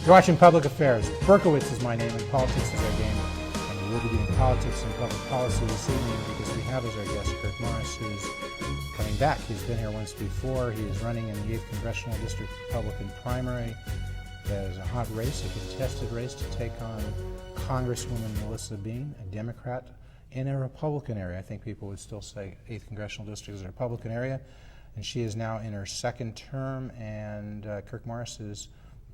You're watching Public Affairs. Berkowitz is my name and politics is our game. And we will be doing politics and public policy this evening because we have as our guest Kirk Morris, who's coming back. He's been here once before. He is running in the 8th Congressional District Republican primary. There's a hot race, a contested race to take on Congresswoman Melissa Bean, a Democrat, in a Republican area. I think people would still say 8th Congressional District is a Republican area. And she is now in her second term, and Kirk Morris is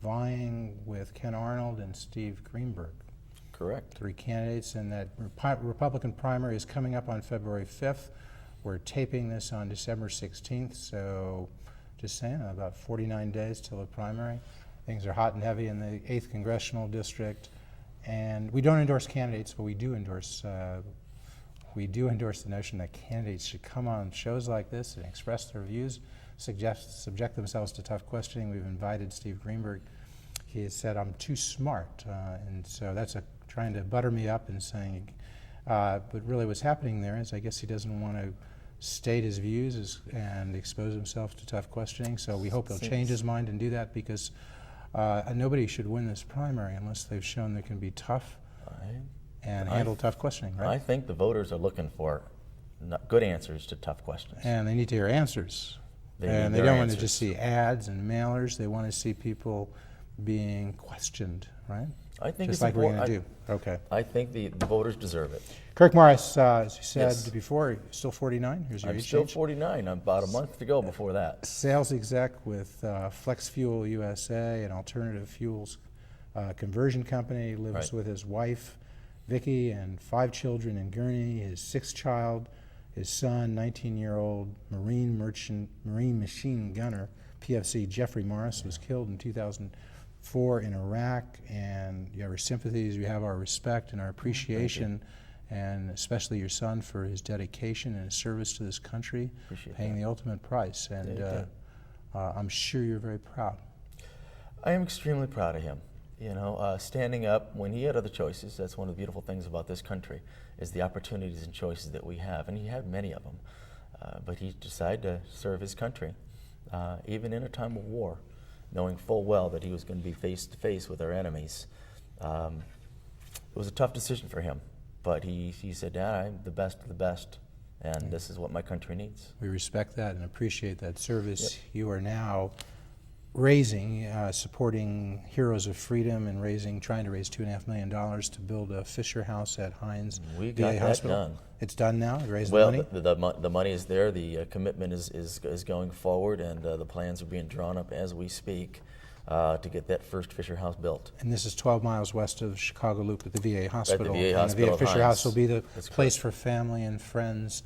vying with Ken Arnold and Steve Greenberg. Correct. 3 candidates, and that Republican primary is coming up on February 5th. We're taping this on December 16th, so just saying, about 49 days till the primary. Things are hot and heavy in the 8th Congressional District, and we don't endorse candidates, but we do endorse the notion that candidates should come on shows like this and express their views, subject themselves to tough questioning. We've invited Steve Greenberg. He has said, I'm too smart, and so that's trying to butter me up and saying, but really what's happening there is I guess he doesn't want to state his views and expose himself to tough questioning, so we hope he'll change his mind and do that, because nobody should win this primary unless they've shown they can be tough and handle tough questioning, right? I think the voters are looking for good answers to tough questions. And they need to hear answers. They don't want to just see ads and mailers. They want to see people being questioned, right? I think just it's like important. We're going to do. Okay. I think the voters deserve it. Kirk Morris, as you said Yes. before, still 49. Here's your I'm age still change. 49. I'm about a month to go before that. Sales exec with Flex Fuel USA, an alternative fuels conversion company. Lives with his wife, Vicky, and 5 children in Gurnee. His 6th child, his son, 19-year-old Marine machine gunner, PFC Jeffrey Morris, was killed in 2004 in Iraq, and you have our sympathies, you have our respect and our appreciation, and especially your son for his dedication and his service to this country, paying the ultimate price. And I'm sure you're very proud. I am extremely proud of him. You know, standing up when he had other choices. That's one of the beautiful things about this country, is the opportunities and choices that we have, and he had many of them. But he decided to serve his country, even in a time of war, knowing full well that he was going to be face to face with our enemies. It was a tough decision for him, but he said, Dad, I'm the best of the best, and this is what my country needs. We respect that and appreciate that service. Yep. You are now raising, supporting Heroes of Freedom and trying to raise $2.5 million to build a Fisher House at Hines We VA got that Hospital. done. It's done now? You raised Well, the money? the money is there. The commitment is going forward, and the plans are being drawn up as we speak to get that first Fisher House built. And this is 12 miles west of Chicago Loop at the VA Hospital. At the VA Hospital and the of Fisher Hines. House will be the That's place correct. for family and friends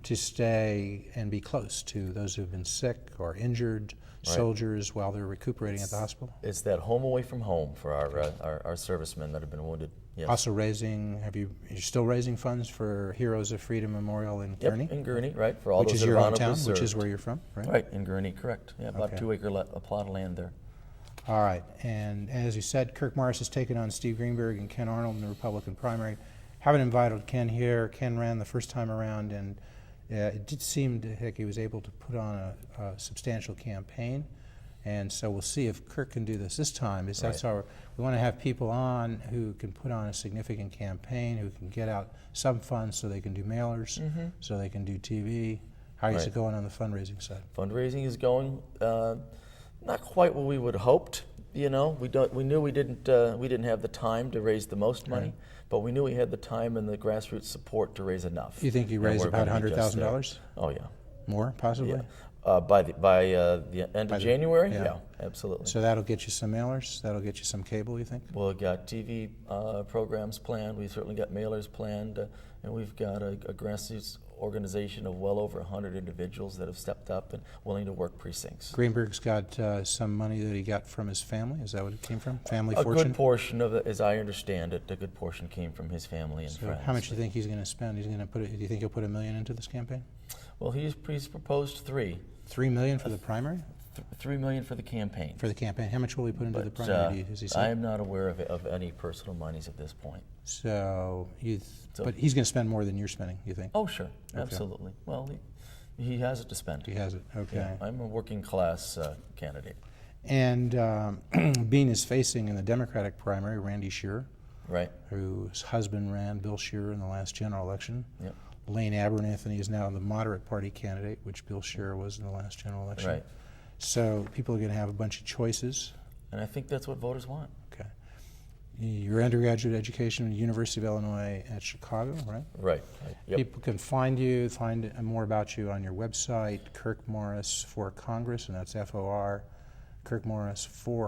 to stay and be close to those who have been sick or injured, soldiers, while they're recuperating at the hospital. It's that home away from home for our servicemen that have been wounded. Yes. Also you're still raising funds for Heroes of Freedom Memorial in Gurnee? Yep, in Gurnee, right, for all which those is that your have honorably hometown, served. which is where you're from, right? Right, in Gurnee, correct. Yeah, about Okay. 2-acre plot of land there. All right, and as you said, Kirk Morris has taken on Steve Greenberg and Ken Arnold in the Republican primary. Haven't invited Ken here. Ken ran the first time around, and it did seem he was able to put on a substantial campaign. And so we'll see if Kirk can do this time. That's we want to have people on who can put on a significant campaign, who can get out some funds so they can do mailers, so they can do TV. How is it going on the fundraising side? Fundraising is going not quite what we would have hoped. You know, we knew we didn't have the time to raise the most money, Right. but we knew we had the time and the grassroots support to raise enough. You think you And raise we're about gonna be just there. $100,000? Oh yeah. More, possibly? Yeah. By the end By of the- January? yeah. Yeah, absolutely. So that'll get you some mailers? That'll get you some cable, you think? Well, we've got TV programs planned. We've certainly got mailers planned, and we've got a grassroots organization of well over 100 individuals that have stepped up and willing to work precincts. Greenberg's got some money that he got from his family. Is that what it came from? Family A fortune? good portion of it, as I understand it, a good portion came from his family and So friends. how much do you think he's going to spend? He's going to put it. Do you think he'll put $1 million into this campaign? Well, he's proposed $3 $3 million for the primary? million for the campaign. For the campaign, how much will he put into the But primary? Does he say? I am not aware of any personal monies at this point. So, So- but he's going to spend more than you're spending. You think? Oh, sure, absolutely. Well, he has it to spend. He has it. Okay. Yeah, I'm a working class candidate. And Bean is facing in the Democratic primary Randy Shearer, Right. whose husband ran, Bill Shearer, in the last general election. Yep. Lane Abernathy is now the moderate party candidate, which Bill Shearer was in the last general election. Right. So people are going to have a bunch of choices. And I think that's what voters want. Okay. Your undergraduate education at the University of Illinois at Chicago, right? Right. Yep. People can find more about you on your website, Kirk Morris for Congress, and that's FOR,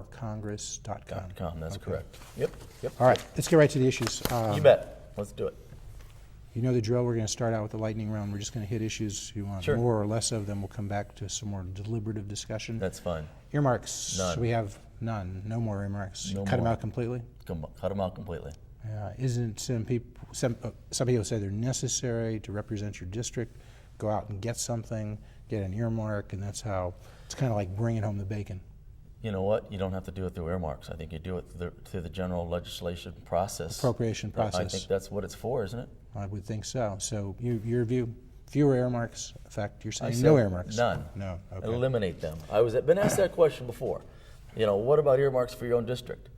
KirkMorris4Congress.com. That's Okay. correct. Yep. Yep. All right, let's get right to the issues. You bet. Let's do it. You know the drill. We're going to start out with the lightning round. We're just going to hit issues. You want Sure. more or less of them. We'll come back to some more deliberative discussion. That's fine. Earmarks. None. We have none. No more earmarks. No Cut them more. out completely. Cut them out completely. Isn't some people? Some people say they're necessary to represent your district. Go out and get something, get an earmark, and that's how. It's kind of like bringing home the bacon. You know what? You don't have to do it through earmarks. I think you do it through the general legislation process. Appropriation process. I think that's what it's for, isn't it? I would think so. So your view, fewer earmarks. In fact, you're I saying said no earmarks. None. No. Okay. Eliminate them. Been asked that question before. You know, what about earmarks for your own district?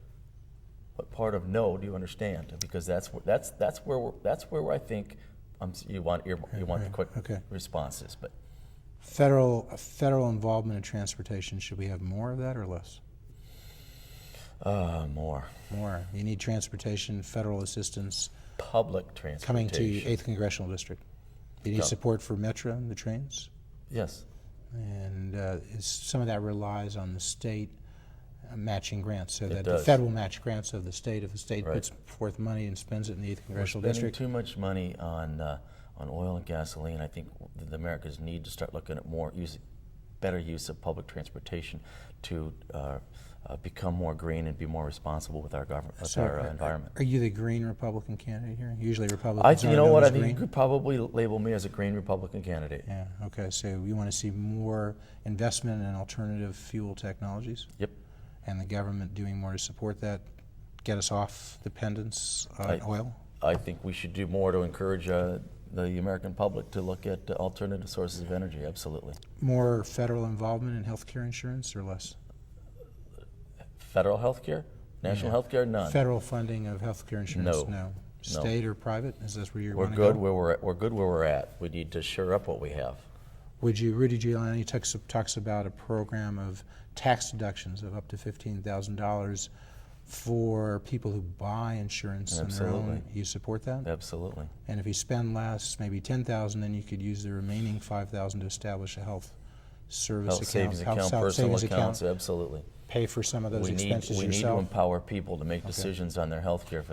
What part of no do you understand? Because that's where I think you want the quick Okay. responses. But Federal involvement in transportation. Should we have more of that or less? more More. You need transportation, federal assistance public transportation coming to 8th Congressional District. You need Go. support for Metro, the trains, Yes. and some of that relies on the state matching grants, so that the does. federal match grants of the state. If the state Right. puts forth money and spends it in the 8th Congressional We're spending District, too much money on oil and gasoline. I think the Americans need to start looking at better use of public transportation to become more green and be more responsible with our government, with So our environment. Are you the Green Republican candidate here? Usually Republicans You are know known what? I as think green. you could probably label me as a green Republican candidate. Yeah, okay, so you want to see more investment in alternative fuel technologies? Yep. And the government doing more to support that, get us off dependence on oil? I think we should do more to encourage the American public to look at alternative sources of energy. Absolutely. More federal involvement in health care insurance or less? Federal health care? National health care? None. Federal funding of health care insurance? No. State or private? Is that where you We're want to good go? where we're at. We're good where we're at. We need to shore up what we have. Rudy Giuliani talks about a program of tax deductions of up to $15,000 for people who buy insurance on their own. Absolutely. You support that? Absolutely. And if you spend less, maybe $10,000, then you could use the remaining $5,000 to establish a health service Health savings account, personal savings accounts, absolutely. Pay for some of those We expenses need to yourself. empower people to make decisions on their health care.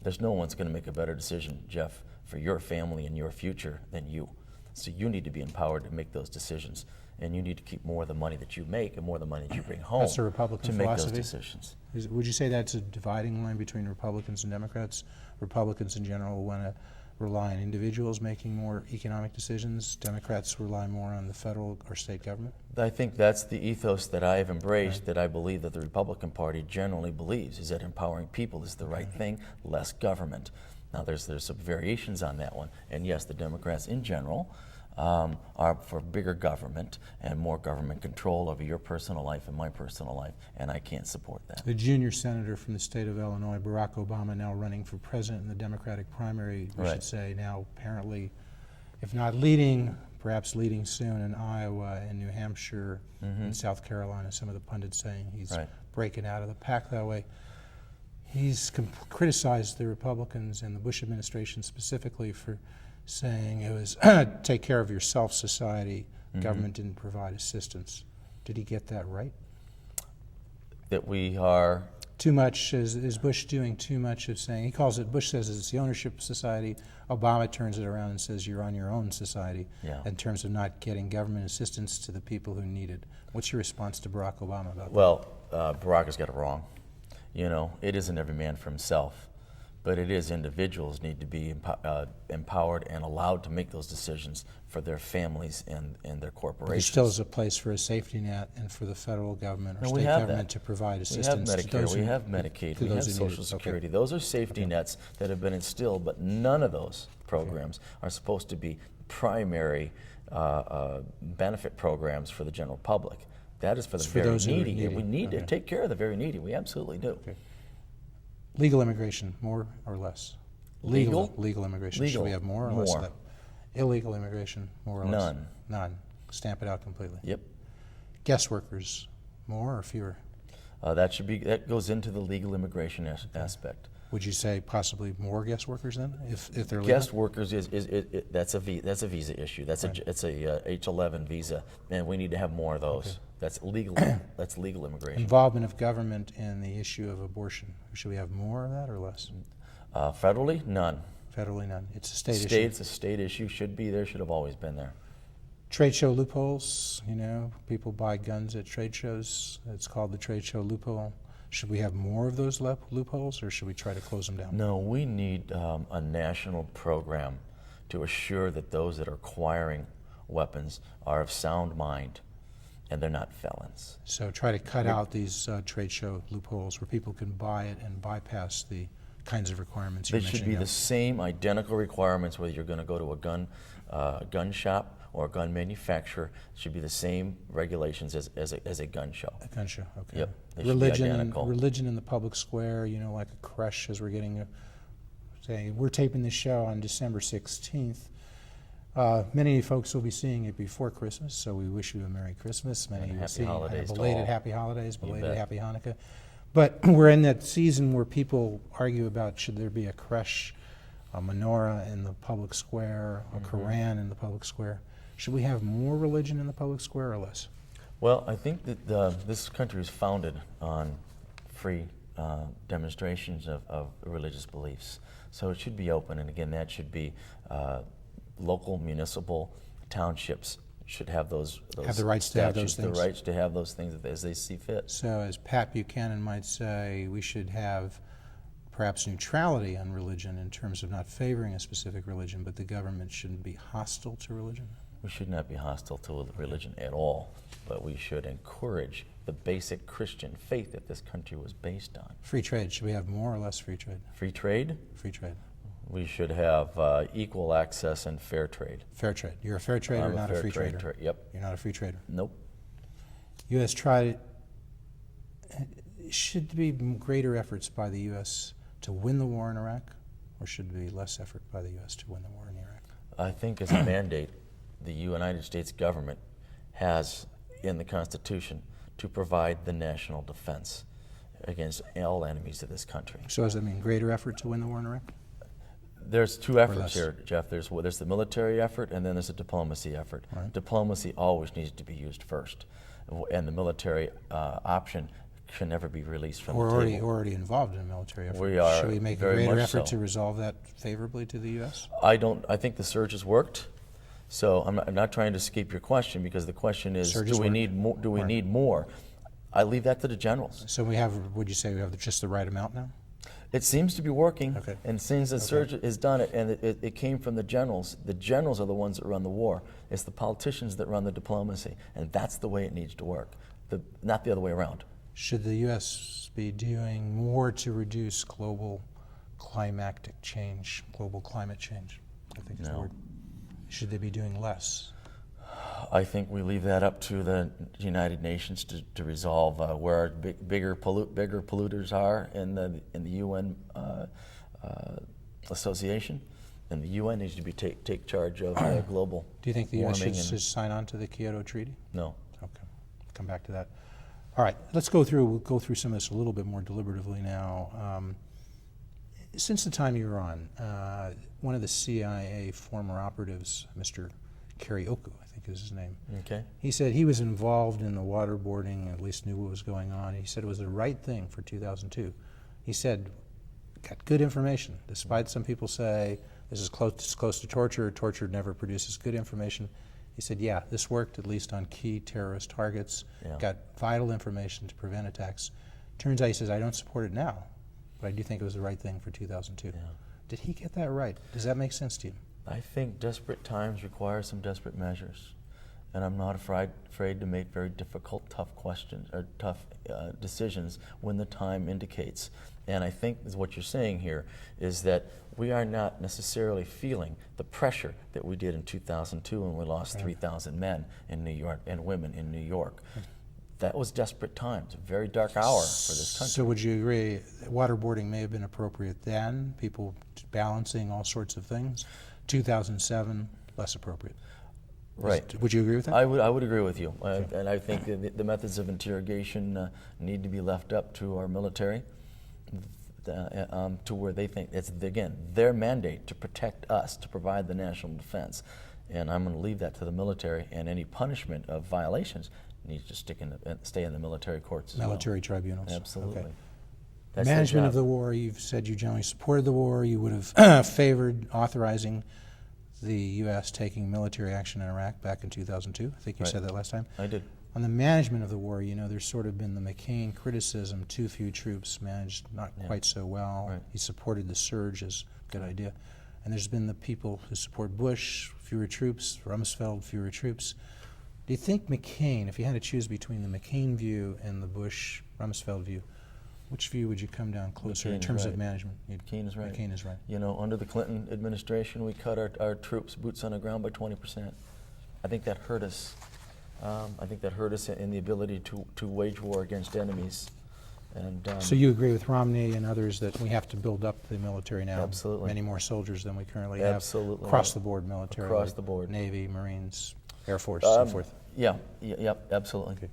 There's no one's going to make a better decision, Jeff, for your family and your future than you. So you need to be empowered to make those decisions, and you need to keep more of the money that you make and more of the money that you bring home That's a Republican to make philosophy? those decisions. Would you say that's a dividing line between Republicans and Democrats? Republicans in general want to rely on individuals making more economic decisions. Democrats rely more on the federal or state government. I think that's the ethos that I have embraced, that I believe that the Republican Party generally believes, is that empowering people is the right thing, less government. Now, there's some variations on that one, and yes, the Democrats in general are for bigger government and more government control over your personal life and my personal life, and I can't support that. The junior senator from the state of Illinois, Barack Obama, now running for president in the Democratic primary, we Right. should say, now apparently, if not leading, perhaps leading soon in Iowa and New Hampshire and South Carolina. Some of the pundits saying he's Right. breaking out of the pack that way. He's criticized the Republicans and the Bush administration specifically for saying it was take care of yourself society, government didn't provide assistance. Did he get that right? That we are... Too much, is Bush doing too much of saying, he calls it, Bush says it's the ownership society, Obama turns it around and says you're on your own society in terms of not getting government assistance to the people who need it. What's your response to Barack Obama about that? Well, Barack has got it wrong. You know, it isn't every man for himself, but it is individuals need to be empowered and allowed to make those decisions for their families and their corporations. There still is a place for a safety net and for the federal government or state government to provide assistance. We have Medicare, we have Medicaid, we have Social Security. Those are safety nets that have been instilled, but none of those programs are supposed to be primary benefit programs for the general public. That is for the very needy. We need to take care of the very needy. We absolutely do. Legal immigration, more or less? Legal immigration. Should we have more or less of that? Illegal immigration, more or less? None. None. Stamp it out completely. Yep. Guest workers, more or fewer? That goes into the legal immigration aspect. Would you say possibly more guest workers then, if they're legal? Guest workers that's a visa issue. It's a H-11 visa, and we need to have more of those. That's legal. That's legal immigration. Involvement of government in the issue of abortion. Should we have more of that or less? Federally, none. Federally, none. It's a state issue. It's a state issue. Should be there. Should have always been there. Trade show loopholes. You know, people buy guns at trade shows. It's called the trade show loophole. Should we have more of those loopholes, or should we try to close them down? No, we need a national program to assure that those that are acquiring weapons are of sound mind and they're not felons. So try to cut out these trade show loopholes where people can buy it and bypass the kinds of requirements you're mentioning. They should be the same identical requirements whether you're going to go to a gun shop or a gun manufacturer. It should be the same regulations as a gun show. A gun show, okay. Yep. Religion in the public square, you know, like a crush as we're getting say, we're taping this show on December 16th. Many folks will be seeing it before Christmas, so we wish you a Merry Christmas. Many will see belated Happy Holidays, belated Happy Hanukkah. But we're in that season where people argue about should there be a crush, a menorah in the public square, a Quran in the public square. Should we have more religion in the public square or less? Well, I think that this country is founded on free demonstrations of religious beliefs. So it should be open, and again, that should be local, municipal, townships should have those have the rights to have those things. The rights to have those things as they see fit. So as Pat Buchanan might say, we should have perhaps neutrality on religion in terms of not favoring a specific religion, but the government shouldn't be hostile to religion? We should not be hostile to religion at all, but we should encourage the basic Christian faith that this country was based on. Free trade. Should we have more or less free trade? Free trade? Free trade. We should have equal access and fair trade. Fair trade. You're a fair trader, not a free trader. Yep. You're not a free trader. Nope. U.S. tried. Should there be greater efforts by the U.S. to win the war in Iraq, or should there be less effort by the U.S. to win the war in Iraq? I think as a mandate, the United States government has in the Constitution to provide the national defense against all enemies of this country. So does that mean greater effort to win the war in Iraq? There's two efforts here, Jeff. There's the military effort and then there's a diplomacy effort. Right. Diplomacy always needs to be used first, and the military option can never be released from the table. We're already involved in a military effort. We are. Should we make a greater effort to resolve that favorably to the U.S.? I think the surge has worked. So I'm not trying to escape your question, because the question is, do we need more? Do we need more? I leave that to the generals. So would you say we have just the right amount now? It seems to be working, okay. And since the surge has done it, and it came from the generals are the ones that run the war. It's the politicians that run the diplomacy, and that's the way it needs to work, not the other way around. Should the U.S. be doing more to reduce global climactic change, global climate change? I think it's the word. Should they be doing less? I think we leave that up to the United Nations to resolve where our bigger polluters are in the UN association, and the UN needs to be take charge of global. Do you think the U.S. should sign on to the Kyoto Treaty? No. Okay, come back to that. All right, we'll go through some of this a little bit more deliberatively now. Since the time you were on, one of the CIA former operatives, Mr. Karioku, I think is his name, Okay. he said he was involved in the waterboarding, at least knew what was going on. He said it was the right thing for 2002. He said, got good information, despite some people say this is close to torture, torture never produces good information. He said, yeah, this worked at least on key terrorist targets, got vital information to prevent attacks. Turns out, he says, I don't support it now, but I do think it was the right thing for 2002. Yeah. Did he get that right? Does that make sense to you? I think desperate times require some desperate measures, and I'm not afraid to make very difficult, tough questions or tough decisions when the time indicates. And I think what you're saying here is that we are not necessarily feeling the pressure that we did in 2002 when we lost 3,000 men in New York and women in New York. That was desperate times, a very dark hour for this country. So would you agree that waterboarding may have been appropriate then, people balancing all sorts of things? 2007, less appropriate. Right. Would you agree with that? I would agree with you. And I think that the methods of interrogation need to be left up to our military, to where they think it's, again, their mandate to protect us, to provide the national defense. And I'm going to leave that to the military, and any punishment of violations needs to stay in the military courts as Military tribunals. Absolutely. Okay. That's their Management of job. the war, you've said you generally supported the war. You would have favored authorizing the U.S. taking military action in Iraq back in 2002. I think you said that last time. I did. On the management of the war, you know, there's sort of been the McCain criticism, too few troops, managed not quite so well. Right. He supported the surge as a good idea. And there's been the people who support Bush, fewer troops, Rumsfeld, fewer troops. Do you think McCain, if you had to choose between the McCain view and the Bush-Rumsfeld view, which view would you come down closer in terms of management? McCain is right. McCain is right. You know, under the Clinton administration, we cut our troops, boots on the ground, by 20%. I think that hurt us. I think that hurt us in the ability to wage war against enemies. And so you agree with Romney and others that we have to build up the military now? Absolutely. Many more soldiers than we currently Absolutely. have. Across the board military. Across the board. Navy, Marines, Air Force, so forth. Yep, absolutely. Okay.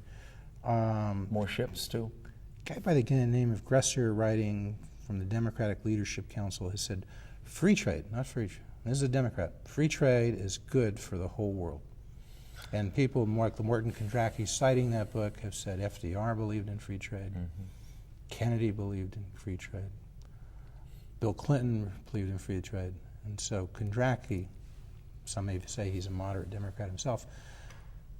More ships, too. A guy by the name of Gresser, writing from the Democratic Leadership Council, has said, free trade, not free trade. This is a Democrat. Free trade is good for the whole world. And people like Morton Kondracki, citing that book, have said FDR believed in free trade. Kennedy believed in free trade. Bill Clinton believed in free trade. And so Kondracki, some may say he's a moderate Democrat himself,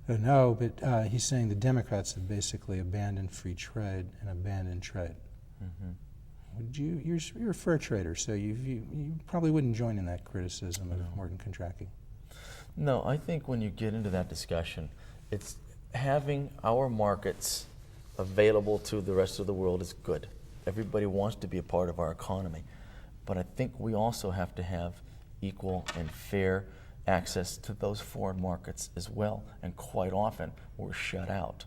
no, but he's saying the Democrats have basically abandoned free trade and abandoned trade. Would you're a fair trader, so you probably wouldn't join in that criticism of Morton Kondracki. No, I think when you get into that discussion, it's having our markets available to the rest of the world is good. Everybody wants to be a part of our economy. But I think we also have to have equal and fair access to those foreign markets as well. And quite often, we're shut out.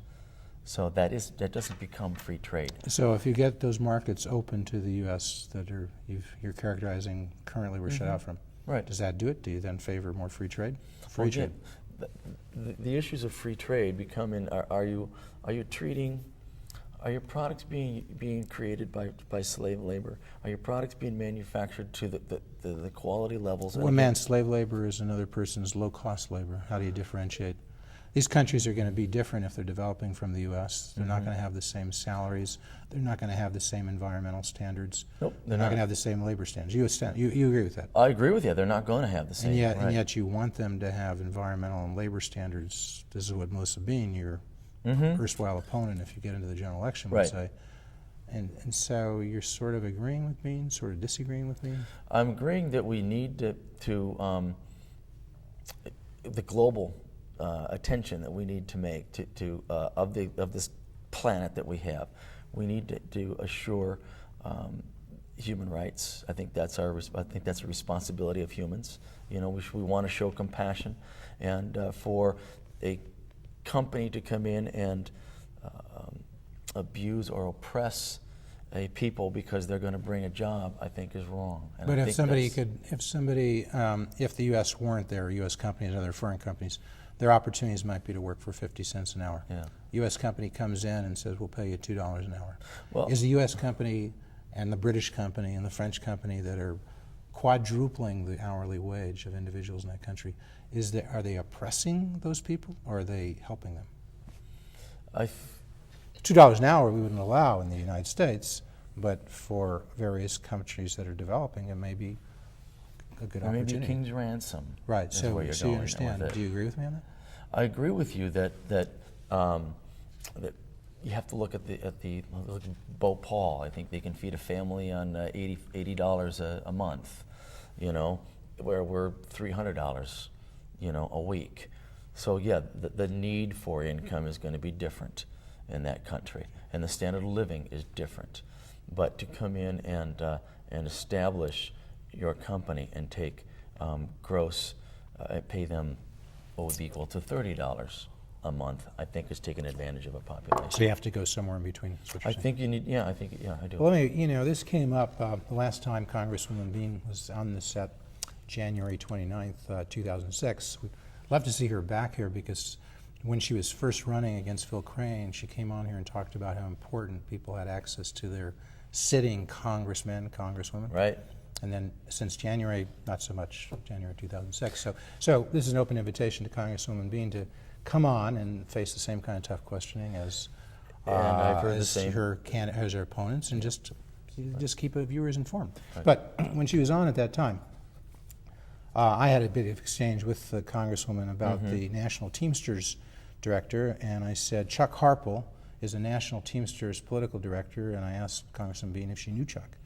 So that doesn't become free trade. So if you get those markets open to the U.S. that you're characterizing currently we're shut out from, right? Does that do it? Do you then favor more free trade? Free trade. The issues of free trade become in: are your products being created by slave labor? Are your products being manufactured to the quality levels? One man's slave labor is another person's low-cost labor. How do you differentiate? These countries are going to be different if they're developing from the U.S. They're not going to have the same salaries. They're not going to have the same environmental standards. Nope, they're not going to have the same labor standards. You agree with that? I agree with you. They're not going to have the same. And yet you want them to have environmental and labor standards. This is what Melissa Bean, your erstwhile opponent, if you get into the general election, would say. And so you're sort of agreeing with Bean, sort of disagreeing with Bean? I'm agreeing that we need to the global attention that we need to make of this planet that we have. We need to assure human rights. I think that's a responsibility of humans. You know, we want to show compassion, and for a company to come in and abuse or oppress a people because they're going to bring a job, I think is wrong. And but I if the U.S. weren't there, U.S. companies and other foreign companies, their opportunities might be to work for 50 cents an hour. Yeah. U.S. company comes in and says, we'll pay you $2 an hour. Well, Is the U.S. company and the British company and the French company that are quadrupling the hourly wage of individuals in that country, are they oppressing those people, or are they helping them? $2 an hour we wouldn't allow in the United States, but for various countries that are developing, it may be a good opportunity. Maybe King's ransom. Right. So you going understand. with it. Do you agree with me on that? I agree with you that you have to look at Bhopal. I think they can feed a family on $80 a month, where we're $300, a week. So yeah, the need for income is going to be different in that country, and the standard of living is different. But to come in and establish your company and take gross, pay them what would be equal to $30 a month, I think is taking advantage of a population. So you have to go somewhere in between. Is what you're saying. Think you need. Yeah, I do. Well, this came up the last time Congresswoman Bean was on the set, January 29th, 2006. We'd love to see her back here, because when she was first running against Phil Crane, she came on here and talked about how important people had access to their sitting congressmen, congresswomen. Right. And then since January, not so much, January 2006. So this is an open invitation to Congresswoman Bean to come on and face the same kind of tough questioning as I've heard the as same. her opponents, and just keep the viewers informed. Right. But when she was on at that time, I had a bit of exchange with the Congresswoman about the National Teamsters Director, and I said, Chuck Harpel is a National Teamsters political director, and I asked Congresswoman Bean if she knew Chuck.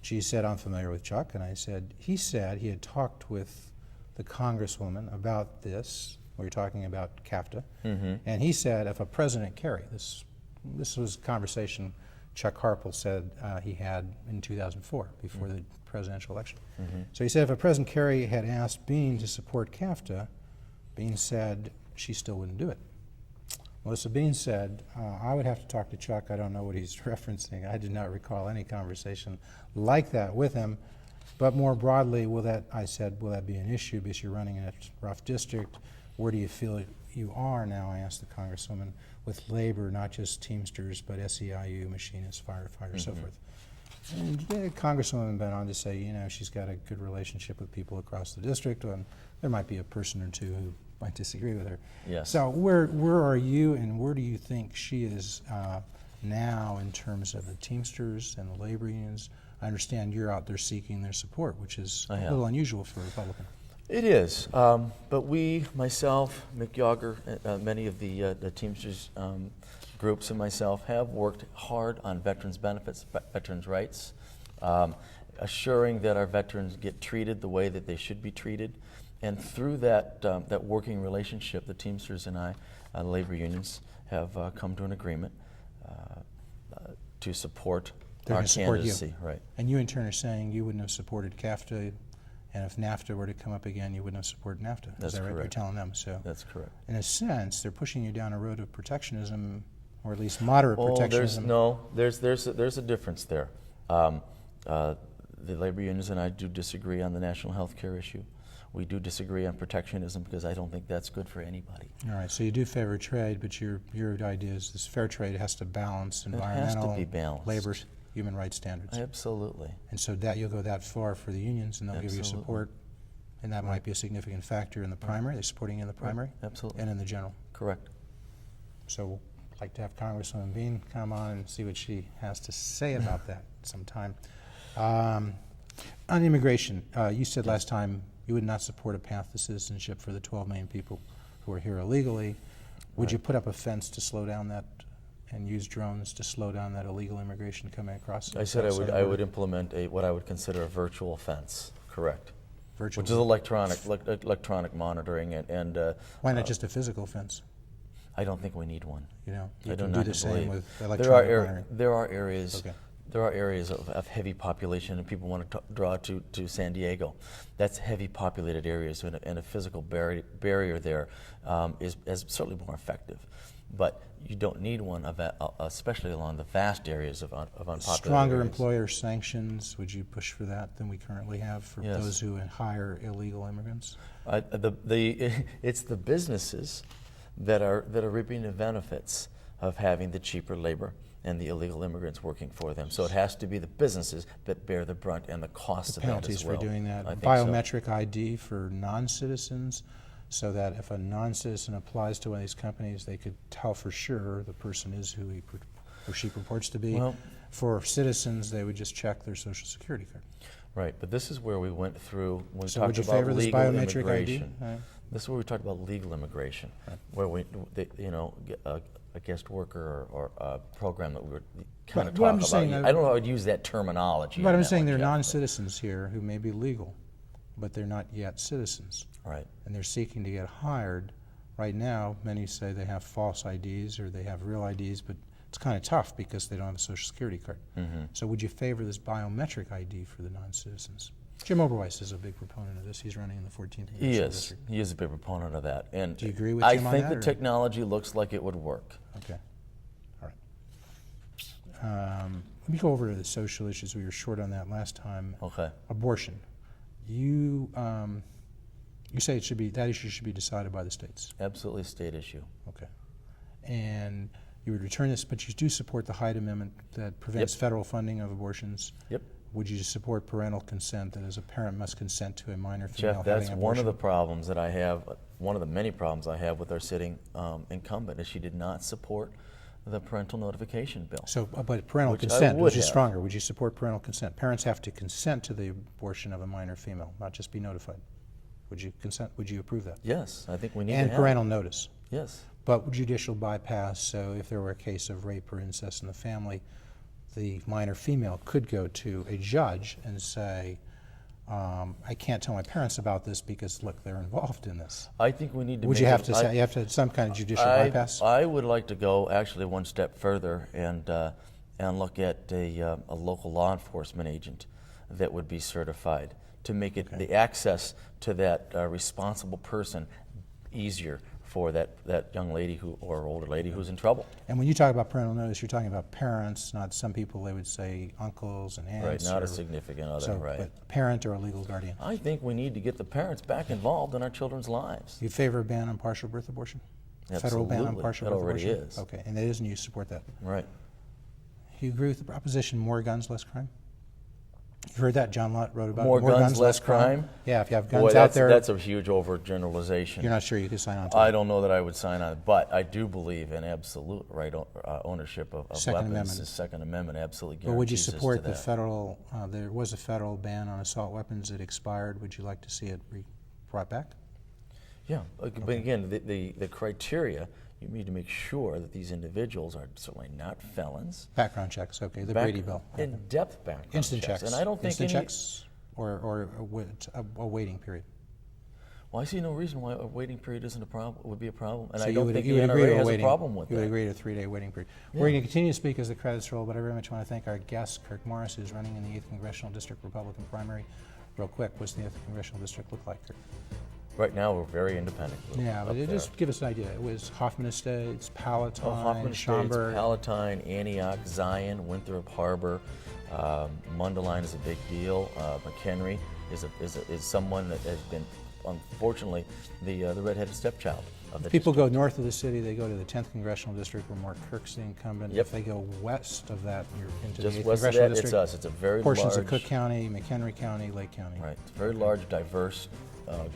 She said, I'm familiar with Chuck, and I said, he said he had talked with the Congresswoman about this. We were talking about CAFTA, and he said if a President Kerry, this was a conversation Chuck Harpel said he had in 2004, before the presidential election. So he said if a President Kerry had asked Bean to support CAFTA, Bean said she still wouldn't do it. Melissa Bean said, I would have to talk to Chuck. I don't know what he's referencing. I did not recall any conversation like that with him. But more broadly, will that be an issue, because you're running in a rough district? Where do you feel you are now, I asked the Congresswoman, with labor, not just Teamsters, but SEIU, machinists, firefighters, so forth. And the Congresswoman went on to say, she's got a good relationship with people across the district, and there might be a person or two who might disagree with her. Yes. So where are you, and where do you think she is now in terms of the Teamsters and the labor unions? I understand you're out there seeking their support, which is a little unusual for a Republican. It is, but myself, Mick Yager, many of the Teamsters groups and myself have worked hard on veterans benefits, veterans rights, assuring that our veterans get treated the way that they should be treated. And through that working relationship, the Teamsters and I, labor unions, have come to an agreement to support our candidacy. Right. And you in turn are saying you wouldn't have supported CAFTA, and if NAFTA were to come up again, you wouldn't have supported NAFTA. That's Is that right? correct. You're telling them. So that's correct. In a sense, they're pushing you down a road of protectionism, or at least moderate protectionism. There's a difference there. The labor unions and I do disagree on the national health care issue. We do disagree on protectionism, because I don't think that's good for anybody. All right, so you do favor trade, but your idea is this fair trade has to balance environmental, labor, human rights standards. Absolutely. And so that you'll go that far for the unions, and they'll give you support, and that might be a significant factor in the primary. They're supporting you in the primary, absolutely, and in the general. Correct. So I'd like to have Congresswoman Bean come on and see what she has to say about that sometime. On immigration, you said last time you would not support a path to citizenship for the 12 million people who are here illegally. Would you put up a fence to slow down that, and use drones to slow down that illegal immigration coming across? I said I would implement what I would consider a virtual fence. Correct. Virtual. Which is electronic monitoring and. Why not just a physical fence? I don't think we need one. You can do the same with electronic monitoring. There are areas. Okay. There are areas of heavy population, and people want to draw to San Diego. That's heavy populated areas, and a physical barrier there is certainly more effective. But you don't need one, especially along the vast areas of unpopulated Stronger areas. Employer sanctions, would you push for that than we currently have for those who hire illegal immigrants? It's the businesses that are reaping the benefits of having the cheaper labor and the illegal immigrants working for them. So it has to be the businesses that bear the brunt and the cost of that Penalties as well. for doing that. I think so. Biometric ID for non-citizens, so that if a non-citizen applies to one of these companies, they could tell for sure the person is who he or she purports to be. Well, for citizens, they would just check their social security card. right, but this is where we went through when we So talked would you about favor this legal biometric immigration. ID? This is where we talked about legal immigration, where a guest worker or a program that we were kind of But what I'm talking just about. saying, I don't know how I'd use that terminology. But on I'm that saying one, there are Jeff, but- non-citizens here who may be legal, but they're not yet citizens. Right. And they're seeking to get hired. Right now, many say they have false IDs or they have real IDs, but it's kind of tough because they don't have a social security card. So would you favor this biometric ID for the non-citizens? Jim Oberweis is a big proponent of this. He's running in the 14th He Congressional is. District. He is a big proponent of that. And Do you agree with I Jim on think that, the or- technology looks like it would work. Okay. All right. Let me go over to the social issues. We were short on that last time. Okay. Abortion. You say that issue should be decided by the states. Absolutely a state issue. Okay. And you would return this, but you do support the Hyde Amendment that prevents Yep. federal funding of abortions. Yep. Would you support parental consent, that as a parent must consent to a minor female Jeff, having that's an one abortion? of the problems that I have, one of the many problems I have with our sitting incumbent is she did not support the parental notification bill. So, but parental Which I consent, would which is have. stronger. Would you support parental consent? Parents have to consent to the abortion of a minor female, not just be notified. Would you consent? Would you approve that? Yes, I think we need And to have parental it. notice. Yes. But judicial bypass, so if there were a case of rape or incest in the family, the minor female could go to a judge and say, I can't tell my parents about this because, look, they're involved in this. I think we need to Would make you have it- to say, you have to have some kind of judicial bypass? I would like to go actually one step further and look at a local law enforcement agent that would be certified to make it the access to that responsible person easier for that young lady or older lady who's in trouble. And when you talk about parental notice, you're talking about parents, not some people, they would say uncles and aunts. Right, not or- a significant other, so, right. But parent or a legal guardian. I think we need to get the parents back involved in our children's lives. You favor a ban on partial birth abortion? Federal ban on Absolutely. partial It birth already abortion? is. Okay, and it is, and you support that. Right. You agree with the proposition, more guns, less crime? You've heard that, John Lott wrote about it. More guns, less crime? Yeah, if you have Boy, guns out there, that's a huge overgeneralization. you're not sure you could sign on to I it. don't know that I would sign on it, but I do believe in absolute ownership of Second weapons. Amendment. The Second Amendment absolutely But would you guarantees us to support the that. federal, there was a federal ban on assault weapons that expired. Would you like to see it brought back? Yeah, but again, the criteria, you need to make sure that these individuals are certainly not felons. Background checks, okay, the Brady Bill. In-depth background Instant checks. checks. And I don't think Instant any, checks or a waiting period. Well, I see no reason why a waiting period isn't a problem, would be a problem. And So I don't think the you would agree to NRA has a waiting, problem with you that. would agree to a 3-day waiting period. We're going to continue to speak as the credits roll, but I very much want to thank our guest, Kirk Morris, who's running in the 8th Congressional District Republican primary. Real quick, what's the 8th Congressional District look like, Kirk? Right now, we're very independent. Yeah, up but there. just give us an idea. It was Hoffman Estates, Palatine, Hoffman Estates, Schaumburg. Palatine, Antioch, Zion, Winthrop Harbor. Mundelein is a big deal. McHenry is someone that has been, unfortunately, the redheaded stepchild of the People district. go north of the city, they go to the 10th Congressional District where Mark Kirk's the incumbent. Yep. If they go west of that, you're into Just the 8th west of Congressional that, District. it's us. It's a very Portions large, of Cook County, McHenry County, Lake County. right? It's a very large, diverse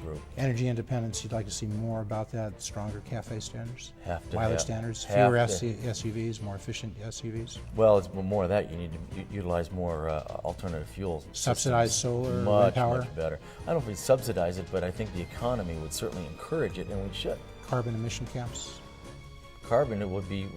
group. Energy independence, you'd like to see more about that, stronger CAFE standards? Have to Mileage have- standards, have fewer to. SUVs, more efficient SUVs? Well, it's more of that. You need to utilize more alternative fuels. Subsidized systems. solar, wind much, power? much better. I don't know if we subsidize it, but I think the economy would certainly encourage it, and we should. Carbon emission caps? Carbon, it would be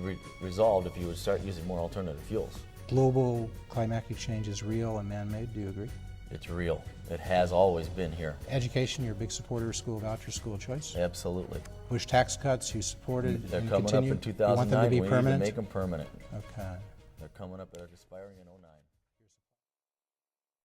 resolved if you would start using more alternative fuels. Global climatic change is real and man-made, do you agree? It's real. It has always been here. Education, you're a big supporter of school vouchers, school choice? Absolutely. Bush tax cuts, you supported They're and coming continue? up in You want them to 2009. be We need to permanent? make them permanent. Okay. They're coming up. They're expiring in 2009.